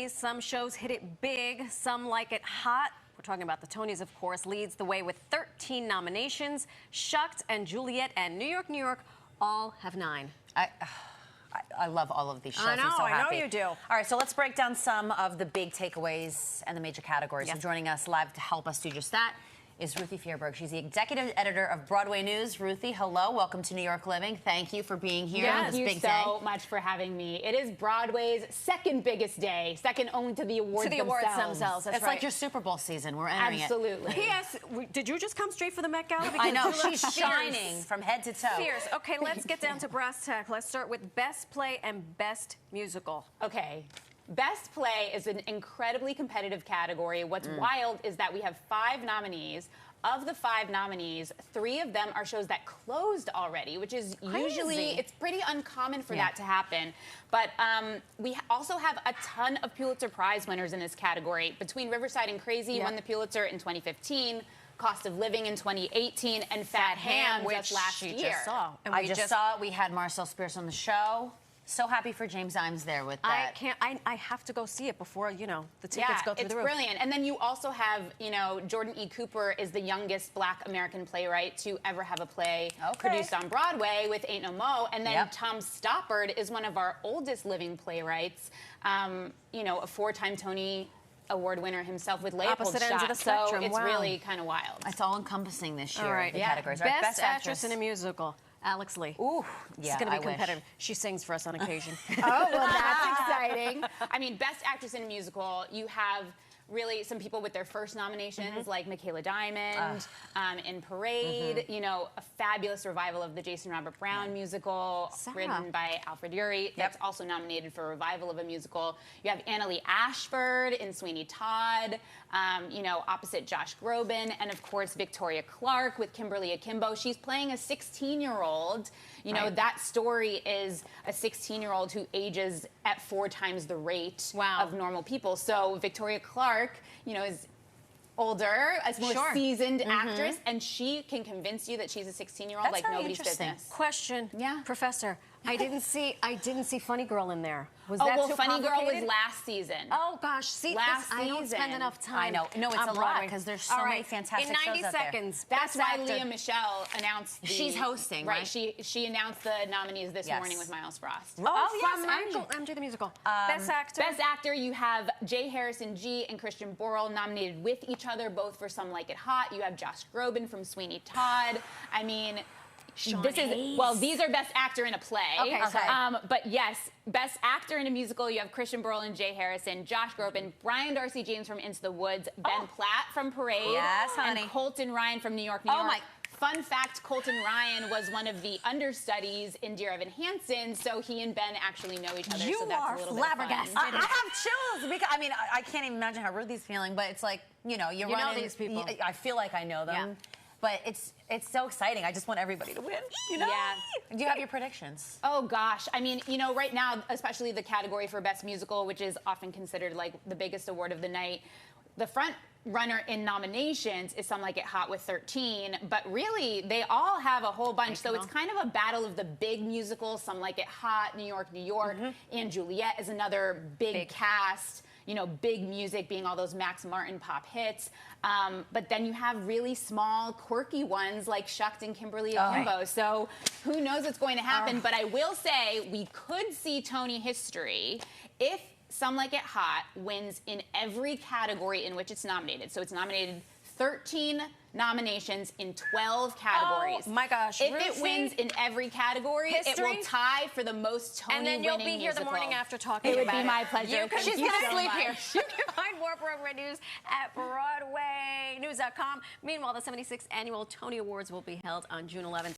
Some shows hit it big, some like it hot. We're talking about the Tonys, of course, leads the way with 13 nominations. Shucked and Juliet and New York, New York all have 9. I love all of these shows. I know, I'm so happy. I know you do. All right, so let's break down some of the big takeaways and the major categories. Yes. So joining us live to help us do just that is Ruthie Fierberg. She's the executive editor of Broadway News. Ruthie, hello. Welcome to New York Living. Thank you for being here on this big day. Thank you so much for having me. It is Broadway's second biggest day, second only to the awards themselves. That's it's right. like your Super Bowl season. We're entering Absolutely. P.S. Did you just come straight for the Met Gala? I know. She's shining from head to toe. Fierce. Okay, let's get down to brass tack. Let's start with Best Play and Best Musical. Okay. Best Play is an incredibly competitive category. What's wild is that we have 5 nominees. Of the 5 nominees, 3 of them are shows that closed already, which is usually, it's pretty uncommon for that to happen. But we also have a ton of Pulitzer Prize winners in this category. Between Riverside and Crazy won the Pulitzer in 2015, Cost of Living in 2018, and Fat Ham just last year. Just saw. And I just saw it. We had Marcel Spears on the show. So happy for James Imes there with that. I have to go see it before, you know, the tickets go through the roof. It's brilliant. And then you also have, you know, Jordan E. Cooper is the youngest Black American playwright to ever have a play produced on Broadway with Ain't No Mo. And then Tom Stoppard is one of our oldest living playwrights, you know, a 4-time Tony Award winner himself with Leopold Opposite ends of the spectrum. So it's really kind of wild. It's all encompassing this year. All right. The categories. Best Actress in a Musical. Alex Lee. Ooh, yeah, it's going to be competitive. She sings for us on occasion. Oh, well, that's exciting. I mean, Best Actress in a Musical, you have really some people with their first nominations, like Michaela Diamond in Parade, you know, a fabulous revival of the Jason Robert Brown musical written by Alfred Ury. That's also nominated for a revival of a musical. You have Annalee Ashford in Sweeney Todd, you know, opposite Josh Groban, and of course Victoria Clark with Kimberly Akimbo. She's playing a 16-year-old. You know, that story is a 16-year-old who ages at 4 times the rate of normal people. So Victoria Clark, you know, is older, a more seasoned actress, and she can convince you that she's a 16-year-old like nobody's business. Question, Professor. I didn't see Funny Girl in there. Was that too Funny Girl was complicated? last season. Oh gosh, see, I don't spend enough time. I know. No, it's on a Broadway. lot because there's so many fantastic shows out there. In 90 seconds, that's why Leah Michelle announced the... She's hosting, right? She announced the nominees this morning with Miles Frost. Oh yes, MJ the Musical. Best Actor. Best Actor, you have J. Harrison G. and Christian Borle nominated with each other, both for Some Like It Hot. You have Josh Groban from Sweeney Todd. I mean... these are Best Actor in a Play. Okay. But yes, Best Actor in a Musical, you have Christian Borle and Jay Harrison, Josh Groban, Brian Darcy James from Into the Woods, Ben Platt from Parade, and Colton Ryan from New York, New York. Fun fact, Colton Ryan was one of the understudies in Dear Evan Hansen, so he and Ben actually know each other. So that's a little flabbergasted. I have chills because, I mean, I can't even imagine how Ruthie's feeling, but it's like, you know, you know these people. I feel like I know them. But it's so exciting. I just want everybody to win, you know? Yeah. Do you have your predictions? Oh, gosh. I mean, you know, right now, especially the category for Best Musical, which is often considered, like, the biggest award of the night, the front runner in nominations is Some Like It Hot with 13, but really, they all have a whole bunch. So it's kind of a battle of the big musicals, Some Like It Hot, New York, New York, and Juliet is another big cast. You know, big music being all those Max Martin pop hits. But then you have really small, quirky ones like Shucked and Kimberly Akimbo. So who knows what's going to happen. But I will say we could see Tony history if Some Like It Hot wins in every category in which it's nominated. So it's nominated 13 nominations in 12 categories. Oh my gosh. If it wins in every category, it will tie for the most Tony winning musical. And then you'll be here the morning after talking about it. It would be my pleasure. She's going to sleep here. You can find more Broadway news at BroadwayNews.com. Meanwhile, the 76th Annual Tony Awards will be held on June 11th.